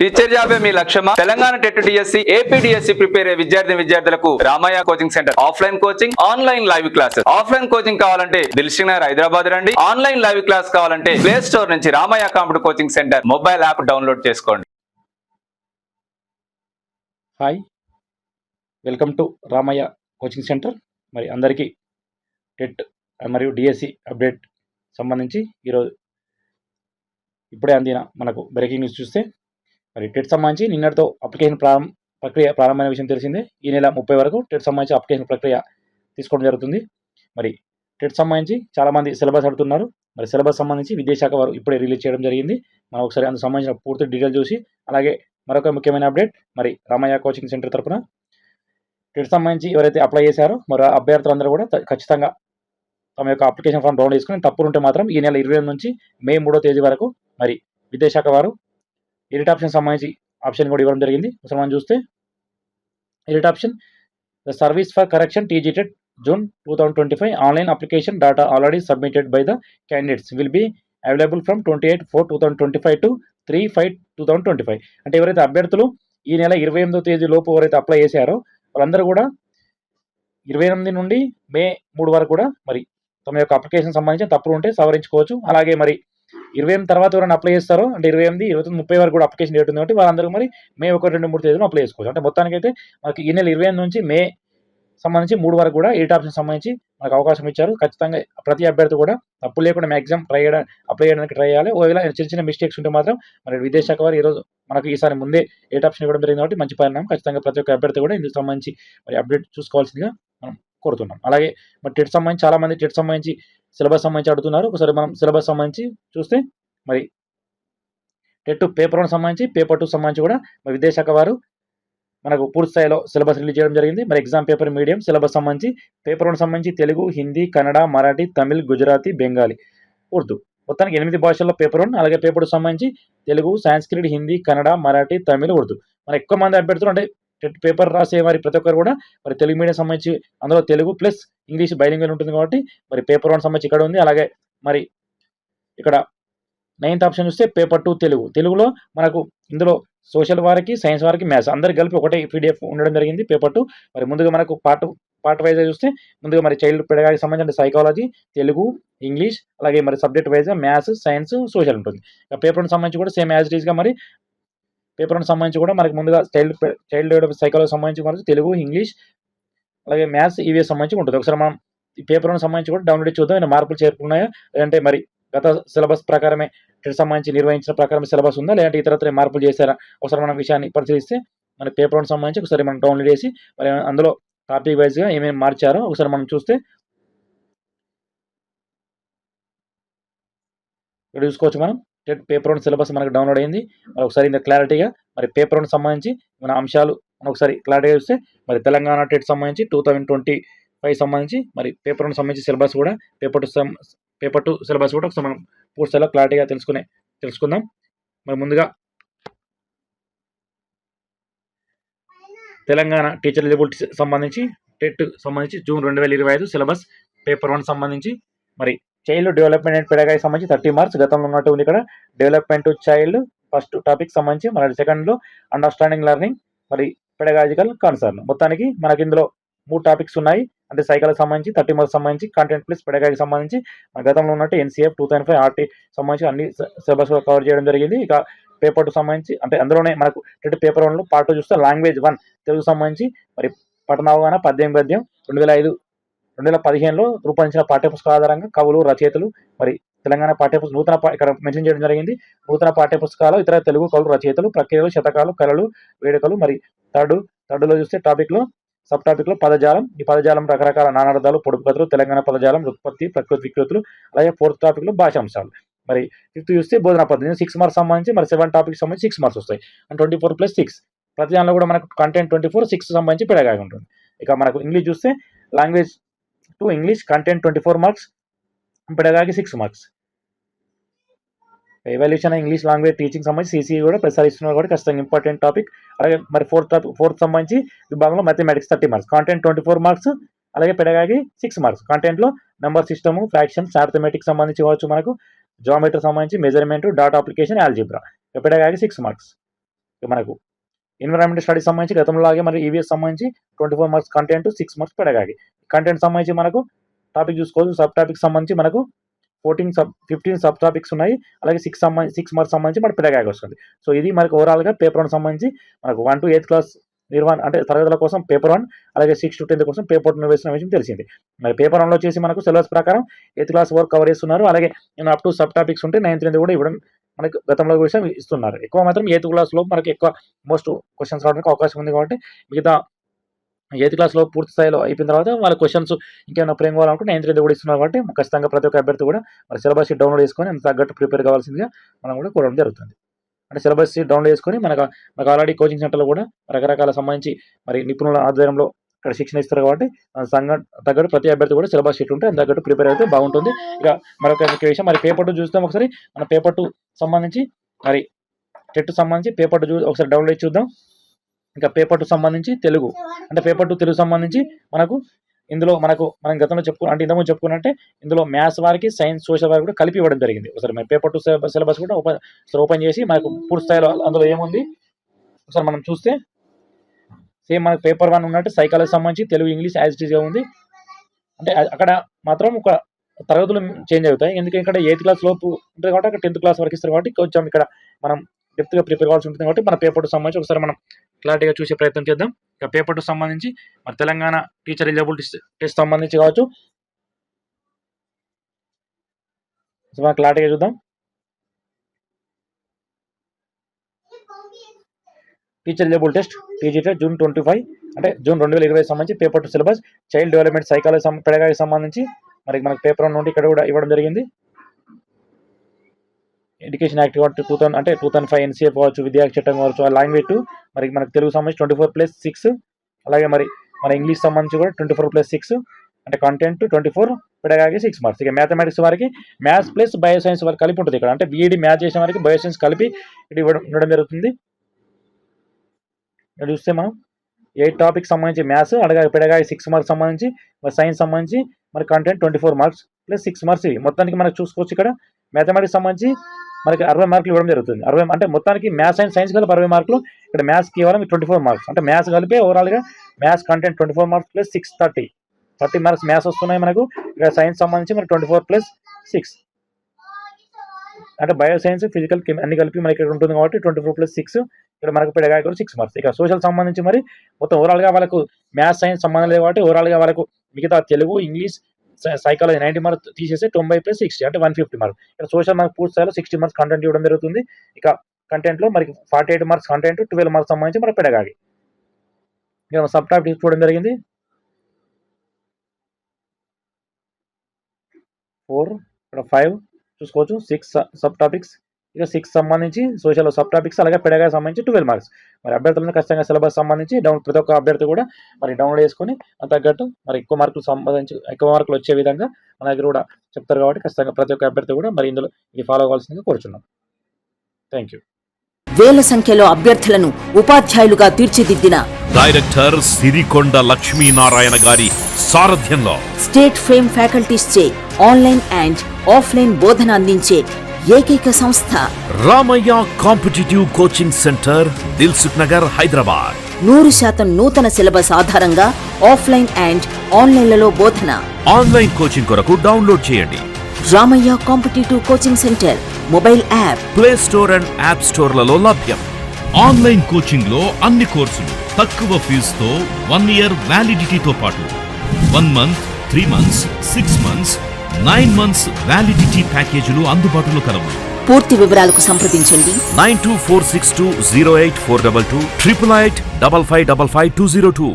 Teacher జాబే మీ లక్ష్యమా? Telangana TET DSC, AP DSC prepare అయ్యే విద్యార్థులకు Ramaiah coaching centre offline coaching, online live classes. Offline coaching కావాలంటే దిల్సుఖ్ నగర్ హైదరాబాద్ రండి. ఆన్లైన్ లైవ్ క్లాస్ కావాలంటే ప్లే స్టోర్ నుంచి Ramaiah computer coaching centre mobile app download చేసుకోండి. Hi, welcome to Ramaiah coaching centre. మరి అందరికీ టెట్ మరియు డిఎస్సి అప్డేట్ సంబంధించి ఈరోజు ఇప్పుడే అందిన మనకు బ్రేకింగ్ న్యూస్ చూస్తే, మరి టెట్ సంబంధించి నిన్నటితో అప్లికేషన్ ప్రక్రియ ప్రారంభమైన విషయం తెలిసిందే. ఈ నెల 30 వరకు టెట్ సంబంధించి అప్లికేషన్ ప్రక్రియ తీసుకోవడం జరుగుతుంది. మరి టెట్ సంబంధించి చాలామంది సిలబస్ అడుగుతున్నారు. మరి సిలబస్ సంబంధించి విద్యాశాఖ వారు ఇప్పుడే రిలీజ్ చేయడం జరిగింది. మనం ఒకసారి అందుకు సంబంధించిన పూర్తి డీటెయిల్ చూసి, అలాగే మరొక ముఖ్యమైన అప్డేట్, మరి రామయ్య కోచింగ్ సెంటర్ తరఫున టెట్ సంబంధించి ఎవరైతే అప్లై చేశారో మరి అభ్యర్థులందరూ కూడా ఖచ్చితంగా తమ యొక్క అప్లికేషన్ ఫామ్ డౌన్లోడ్ చేసుకుని, తప్పులు ఉంటే మాత్రం ఈ నెల 28 నుంచి మే 3వ తేదీ వరకు మరి విద్యాశాఖ వారు ఎడిట్ ఆప్షన్ సంబంధించి ఆప్షన్ కూడా ఇవ్వడం జరిగింది. ఒకసారి మనం చూస్తే, edit option, the service for correction TGTET June 2025 online application data already submitted by the candidates will be available from 28/4/2025 to 3/5/2025. అంటే ఎవరైతే అభ్యర్థులు ఈ నెల 28వ తేదీ లోపు ఎవరైతే అప్లై చేశారో వాళ్ళందరూ కూడా 28 నుండి మే 3 వరకు కూడా మరి తమ యొక్క అప్లికేషన్ సంబంధించిన తప్పులు ఉంటే సవరించుకోవచ్చు. అలాగే మరి 28 తర్వాత ఎవరైనా అప్లై చేస్తారో, అంటే 28, 29, 30 వరకు కూడా అప్లికేషన్ డేట్ ఉంది కాబట్టి వాళ్ళందరూ మరి మే 1, 2, 3 తేదీలో అప్లై చేసుకోవచ్చు. అంటే మొత్తానికైతే మనకి ఈ నెల 28 నుంచి మే సంబంధించి 3 వరకు కూడా ఎడిట్ ఆప్షన్ సంబంధించి మనకు అవకాశం ఇచ్చారు. ఖచ్చితంగా ప్రతి అభ్యర్థి కూడా తప్పు లేకుండా మ్యాక్సిమం అప్లై చేయడానికి ట్రై చేయాలి. ఒకవేళ చిన్న చిన్న మిస్టేక్స్ ఉంటే మాత్రం మరి విద్యాశాఖ వారు ఈరోజు మనకు ఈసారి ముందే ఎడిట్ ఆప్షన్ ఇవ్వడం జరిగింది కాబట్టి మంచి పరిణామం. ఖచ్చితంగా ప్రతి ఒక్క అభ్యర్థి కూడా ఇందుకు సంబంధించి మరి అప్డేట్ చూసుకోవాల్సిందిగా మనం కోరుతున్నాం. అలాగే మరి టెట్ సంబంధించి చాలామంది టెట్ సంబంధించి సిలబస్ సంబంధించి అడుగుతున్నారు. ఒకసారి మనం సిలబస్ సంబంధించి చూస్తే, మరి టెట్ పేపర్ 1 సంబంధించి, పేపర్ 2 సంబంధించి కూడా మరి విద్యాశాఖ వారు మనకు పూర్తి స్థాయిలో సిలబస్ రిలీజ్ చేయడం జరిగింది. మరి ఎగ్జామ్ పేపర్ మీడియం సిలబస్ సంబంధించి పేపర్ 1 సంబంధించి తెలుగు, హిందీ, కన్నడ, మరాఠీ, తమిళ్, గుజరాతీ, బెంగాలీ, ఉర్దూ, మొత్తానికి 8 భాషల్లో పేపర్ 1. అలాగే పేపర్ 2 సంబంధించి తెలుగు, సాంస్క్రిట్, హిందీ, కన్నడ, మరాఠీ, తమిళ్, ఉర్దూ. మరి ఎక్కువ మంది అభ్యర్థులు అంటే టెట్ పేపర్ రాసే వారి ప్రతి ఒక్కరు కూడా మరి తెలుగు మీడియం సంబంధించి, అందులో తెలుగు ప్లస్ ఇంగ్లీష్ బైలింగ్వల్ ఉంటుంది కాబట్టి మరి పేపర్ 1 సంబంధించి ఇక్కడ ఉంది. అలాగే మరి ఇక్కడ 9th ఆప్షన్ చూస్తే పేపర్ 2 తెలుగులో మనకు ఇందులో సోషల్ వారికి, సైన్స్ వారికి, మ్యాథ్స్ అందరికి కలిపి ఒకటే పీడిఎఫ్ ఉండడం జరిగింది పేపర్ 2. మరి ముందుగా మనకు పార్ట్ వైజ్గా చూస్తే, ముందుగా మరి చైల్డ్ పెడగాకి సంబంధించిన సైకాలజీ, తెలుగు, ఇంగ్లీష్, అలాగే మరి సబ్జెక్ట్ వైజ్గా మ్యాథ్స్, సైన్స్, సోషల్ ఉంటుంది. పేపర్ 1 సంబంధించి కూడా సేమ్ యాజ్ ఇట్ ఈస్గా మరి పేపర్ 1 సంబంధించి కూడా మనకి ముందుగా చైల్డ్ డెవలప్మెంట్ సైకాలజీ సంబంధించి మనకు తెలుగు, ఇంగ్లీష్, అలాగే మ్యాథ్స్, ఈవీఎస్ సంబంధించి ఉంటుంది. ఒకసారి మనం ఈ పేపర్ 1 సంబంధించి కూడా డౌన్లోడ్ చూద్దాం. ఏమైనా మార్పులు చేరుకున్నాయా, లేదంటే మరి గత సిలబస్ ప్రకారమే టెట్ సంబంధించి నిర్వహించిన ప్రకారం సిలబస్ ఉందా, లేదంటే ఇతరత్ర మార్పులు చేశారా, ఒకసారి మనం విషయాన్ని పరిశీలిస్తే, మన పేపర్ 1 సంబంధించి ఒకసారి మనం డౌన్లోడ్ చేసి మరి అందులో టాపిక్ వైజ్గా ఏమేమి మార్చారో ఒకసారి మనం చూస్తే ఇక్కడ చూసుకోవచ్చు. మనం టెట్ పేపర్ 1 సిలబస్ మనకు డౌన్లోడ్ అయింది. మరి ఒకసారి ఇంత క్లారిటీగా మరి పేపర్ 1 సంబంధించి మన అంశాలు మనం ఒకసారి క్లారిటీగా చూస్తే, మరి తెలంగాణ టెట్ సంబంధించి 2025 సంబంధించి మరి పేపర్ 1 సంబంధించి సిలబస్ కూడా పేపర్ 2 సిలబస్ కూడా ఒకసారి మనం పూర్తి స్థాయిలో క్లారిటీగా తెలుసుకుందాం. మరి ముందుగా తెలంగాణ టీచర్ ఎలిజిబిలిటీ సంబంధించి టెట్ సంబంధించి జూన్ 2025 సిలబస్ పేపర్ 1 సంబంధింంచి మరి చైల్డ్ డెవలప్మెంట్ అండ్ పెడగాకి సంబంధించి 30 మార్క్స్ గతంలో ఉన్నట్టు ఉంది. ఇక్కడ డెవలప్మెంట్ చైల్డ్ ఫస్ట్ టాపిక్ సంబంధించి, మరి సెకండ్లో అండర్స్టాండింగ్ లెర్నింగ్, మరి పెడగాజికల్ కన్సర్న్. మొత్తానికి మనకి ఇందులో 3 టాపిక్స్ ఉన్నాయి. అంటే సైకాలజీ సంబంధించి 30 మార్క్స్ సంబంధించి, కంటెంట్ ప్లస్ పెడగాకి సంబంధించి మన గతంలో ఉన్నట్టు ఎన్సీఎఫ్ 2005 ఆర్టీ సంబంధించి అన్ని సిలబస్ కవర్ చేయడం జరిగింది. ఇక పేపర్ 2 సంబంధించి అంటే అందులోనే మనకు టెట్ పేపర్ 1లో పార్ట్ 2 చూస్తే లాంగ్వేజ్ 1 తెలుగు సంబంధించి మరి పఠనావగాహన, పద్యం, గద్యం 2015లో రూపొందించిన పాఠ్యపుస్తకాల ఆధారంగా కవులు, రచయితలు, మరి తెలంగాణ పాఠ్యపుస్తకం ఇక్కడ మెన్షన్ చేయడం జరిగింది. నూతన పాఠ్యపుస్తకాలు, ఇతర తెలుగు కవులు, రచయితలు, ప్రక్రియలు, శతకాలు, కళలు, వేడుకలు. మరి థర్డ్లో చూస్తే సబ్ టాపిక్లో పదజాలం. ఈ పదజాలం రకరకాల నానార్థాలు, పొడుపు కథలు, తెలంగాణ పదజాలం, ఉత్పత్తి, ప్రకృతి వికృతులు. అలాగే 4th టాపిక్లో భాషాంశాలు. మరి 5th చూస్తే బోధనా పద్ధతి 6 మార్క్స్ సంబంధించి, మరి 7 టాపిక్స్ సంబంధించి 6 మార్క్స్ వస్తాయి. అండ్ 24 + 6 ప్రతి దానిలో కూడా మనకు కంటెంట్ 24, 6 సంబంధించి పెడగాగి ఉంటుంది. ఇక మనకు ఇంగ్లీష్ చూస్తే language 2 English content 24 marks, pedagogy 6 marks. Evaluation English language teaching సంబంధించి సిసిఈ కూడా ప్రసారిస్తున్నారు కాబట్టి ఖచ్చితంగా ఇంపార్టెంట్ టాపిక్. అలాగే మరి 4th సంబంధించి విభాగంలో మ్యాథమెటిక్స్ 30 మార్క్స్, కాంటెంట్ 24 మార్క్స్, అలాగే పెడగాగి 6 మార్క్స్. కాంటెంట్లో నెంబర్ సిస్టమ్, ఫ్రాక్షన్స్, అర్థమెటిక్స్ సంబంధించి కావచ్చు, మనకు జామెట్రీ సంబంధించి measurement, data application, algebra. Pedagogy 6 marks. మనకు ఎన్విరాన్మెంట్ స్టడీస్ సంబంధించి గతంలోలాగే మరి ఈవీఎస్ సంబంధించి 24 marks content, 6 marks pedagogy. Content సంబంధించి మనకు టాపిక్ చూసుకోవచ్చు. సబ్ టాపిక్ సంబంధించి మనకు 15 సబ్ టాపిక్స్ ఉన్నాయి. అలాగే 6 మార్క్స్ సంబంధించి మన పెడగాగి వస్తుంది. సో ఇది మనకు ఓవరాల్గా పేపర్ 1 సంబంధించి మనకు 1 to 8th క్లాస్ నిర్వహణ అంటే తరగతుల కోసం పేపర్ 1, అలాగే 6 to 10th కోసం పేపర్ 2 వేసిన విషయం తెలిసింది. మరి పేపర్ 1లో వచ్చేసి మనకు సిలబస్ ప్రకారం 8th క్లాస్ వరకు కవర్ చేస్తున్నారు. అలాగే అప్ టు సబ్ టాపిక్స్ ఉంటే 9th, 10th కూడా ఇవ్వడం మనకు గతంలో విషయం ఇస్తున్నారు. ఎక్కువ మాత్రం 8th క్లాస్లో మనకి ఎక్కువ మోస్ట్ క్వశ్చన్స్ రావడానికి అవకాశం ఉంది. కాబట్టి మిగతా 8th క్లాస్లో పూర్తి స్థాయిలో అయిపోయిన తర్వాత వాళ్ళ క్వశ్చన్స్ ఇంకేమైనా ప్రేమ కావాలనుకుంటే 9th, 10th కూడా ఇస్తున్నారు. కాబట్టి ఖచ్చితంగా ప్రతి ఒక్క అభ్యర్థి కూడా మరి సిలబస్ షీట్ డౌన్లోడ్ చేసుకొని అంత తగ్గట్టు ప్రిపేర్ కావాల్సిందిగా మనం కూడా కోరడం జరుగుతుంది. అంటే సిలబస్ షీట్ డౌన్లోడ్ చేసుకొని మనకు ఆల్రెడీ కోచింగ్ సెంటర్లో కూడా రకరకాల సంబంధించి మరి నిపుణుల ఆధ్వర్యంలో ఇక్కడ శిక్షణ ఇస్తారు. కాబట్టి తగ్గట్టు ప్రతి అభ్యర్థి కూడా సిలబస్ షీట్ ఉంటే అంత తగ్గట్టు ప్రిపేర్ అయితే బాగుంటుంది. ఇక మరొక ముఖ్య విషయం, మరి పేపర్ 2 చూస్తాం ఒకసారి. మన పేపర్ 2 సంబంధించి మరి టెట్ సంబంధించి పేపర్ 2 ఒకసారి డౌన్లోడ్ చూద్దాం. ఇంకా పేపర్ 2 సంబంధించి తెలుగు, అంటే పేపర్ 2 తెలుగు సంబంధించి ఇందులో మనం గతంలో అంటే ఇంతకుముందు చెప్పుకున్నట్టే ఇందులో మ్యాథ్స్ వారికి, సైన్స్, సోషల్ వారికి కూడా కలిపి ఇవ్వడం జరిగింది. ఒకసారి మన పేపర్ 2 సిలబస్ కూడా ఓపెన్ చేసి మనకు పూర్తి స్థాయిలో అందులో ఏముంది ఒకసారి మనం చూస్తే సేమ్ మనకు పేపర్ 1 ఉన్నట్టు సైకాలజీ సంబంధించి తెలుగు, ఇంగ్లీష్ యాజ్ ఇట్ ఈస్గా ఉంది. అంటే అక్కడ మాత్రం ఒక తరగతులు చేంజ్ అవుతాయి. ఎందుకంటే ఇక్కడ 8th క్లాస్ లోపు ఉంటుంది కాబట్టి అక్కడ 10th క్లాస్ వరకు ఇస్తారు. కాబట్టి కొంచెం ఇక్కడ మనం డెప్త్గా ప్రిపేర్ కావాల్సి ఉంటుంది. కాబట్టి మన పేపర్ 2 సంబంధించి ఒకసారి మనం క్లారిటీగా చూసే ప్రయత్నం చేద్దాం. ఇక పేపర్ 2 సంబంధించి మన తెలంగాణ టీచర్ ఎలిజిబిలిటీ టెస్ట్ సంబంధించి కావచ్చు, మనం క్లారిటీగా చూద్దాం. Teacher eligible test TG TET June 25 అంటే June 2020 సంబంధించి paper 2 syllabus child development psychology pedagogy సంబంధించి మరి మనకి పేపర్ 1 నుండి ఇక్కడ కూడా ఇవ్వడం జరిగింది. ఎడ్యుకేషన్ యాక్ట్ కావచ్చు 2005 NCF కావచ్చు, విద్యా చట్టం కావచ్చు, లాంగ్వేజ్ 2 మరి మనకు తెలుగు సంబంధించి 24+6, అలాగే మరి మన ఇంగ్లీష్ సంబంధించి కూడా 24+6 అంటే కంటెంట్ 24, పెడగాకి 6 మార్క్స్. ఇక మ్యాథమెటిక్స్ వారికి మ్యాథ్స్ ప్లస్ బయోసైన్స్ వారికి కలిపి ఉంటుంది ఇక్కడ. అంటే బీఈడి మ్యాథ్స్ చేసిన వారికి బయోసైన్స్ కలిపి ఇక్కడ ఉండడం జరుగుతుంది. ఇక్కడ చూస్తే మనం 8 టాపిక్స్ సంబంధించి మ్యాథ్స్, అలాగే పెడగాకి 6 మార్క్స్ సంబంధించి, మరి సైన్స్ సంబంధించి మరి కంటెంట్ 24 మార్క్స్ ప్లస్ 6 మార్క్స్. ఇవి మొత్తానికి మనకు చూసుకోవచ్చు. ఇక్కడ మ్యాథమెటిక్స్ సంబంధించి మనకి 60 మార్కులు ఇవ్వడం జరుగుతుంది. 60 అంటే మొత్తానికి మ్యాథ్స్ అండ్ సైన్స్ కలిపి 60 మార్కులు. ఇక్కడ మ్యాథ్స్ కేవలం 24 మార్క్స్. అంటే మ్యాథ్స్ కలిపి ఓవరాల్గా maths content 24 marks plus 6 30 marks maths వస్తున్నాయి మనకు. ఇక్కడ సైన్స్ సంబంధించి మరి 24+6 అంటే బయో సైన్స్, ఫిజికల్, అన్ని కలిపి మనకి ఇక్కడ ఉంటుంది. కాబట్టి 24+6 ఇక్కడ మనకు పెడగాకి కూడా 6 మార్క్స్. ఇక సోషల్ సంబంధించి మరి మొత్తం ఓవరాల్గా వాళ్ళకు మ్యాథ్స్, సైన్స్ సంబంధం లేదు. కాబట్టి ఓవరాల్గా వాళ్ళకు మిగతా తెలుగు, ఇంగ్లీష్, సైకాలజీ 90 మార్క్స్ తీసేసి 90+60 అంటే 150 మార్క్స్. ఇక్కడ సోషల్ మనకు పూర్తి స్థాయిలో 60 మార్క్స్ కంటెంట్ ఇవ్వడం జరుగుతుంది. ఇక కంటెంట్లో మరి 48 మార్క్స్ కంటెంట్, 12 మార్క్స్ సంబంధించి మన పెడగాకి. ఇక సబ్ టాపిక్ తీసుకోవడం జరిగింది 4, ఇక్కడ 5 చూసుకోవచ్చు. 6 సబ్ టాపిక్స్. ఇక 6 సంబంధించి సోషల్ సబ్ టాపిక్స్, అలాగే పెడగాకి సంబంధించి 12 మార్క్స్. మరి అభ్యర్థులను ఖచ్చితంగా సిలబస్ సంబంధించి ప్రతి ఒక్క అభ్యర్థి కూడా మరి డౌన్లోడ్ చేసుకొని తగ్గట్టు మరి ఎక్కువ మార్కులు వచ్చే విధంగా మన దగ్గర కూడా చెప్తారు. కాబట్టి ఖచ్చితంగా ప్రతి ఒక్క అభ్యర్థి కూడా మరి ఇందులో ఇది ఫాలో అవ్వాల్సిందిగా కోరుచున్నాం. Thank you. వేల సంఖ్యలో అభ్యర్థులను ఉపాధ్యాయులుగా తీర్చిదిద్దిన డైరెక్టర్ సిరికొండ లక్ష్మీనారాయణ గారి సారథ్యంలో స్టేట్ ఫేమ్ ఫ్యాకల్టీస్ చే ఆన్లైన్ అండ్ ఆఫ్లైన్ బోధన అందించే ఏకైక సంస్థ Ramaiah competitive coaching centre, Dilsukh Nagar, Hyderabad. 100% నూతన సిలబస్ ఆధారంగా ఆఫ్లైన్ అండ్ ఆన్లైన్లలో బోధన. ఆన్లైన్ కోచింగ్ కొరకు డౌన్లోడ్ చేయండి Ramaiah competitive coaching centre mobile app, play store and app స్టోర్లలో లభ్యం. ఆన్లైన్ కోచింగ్ లో అన్ని కోర్సులు తక్కువ ఫీజుతో 1 year వ్యాలిడిటీతో పాటు 1 month, 3 months, 6 months, 9 months validity ప్యాకేజీలు అందుబాటులో కలవు. పూర్తి వివరాలకు సంప్రదించండి 9246208422 88855555202.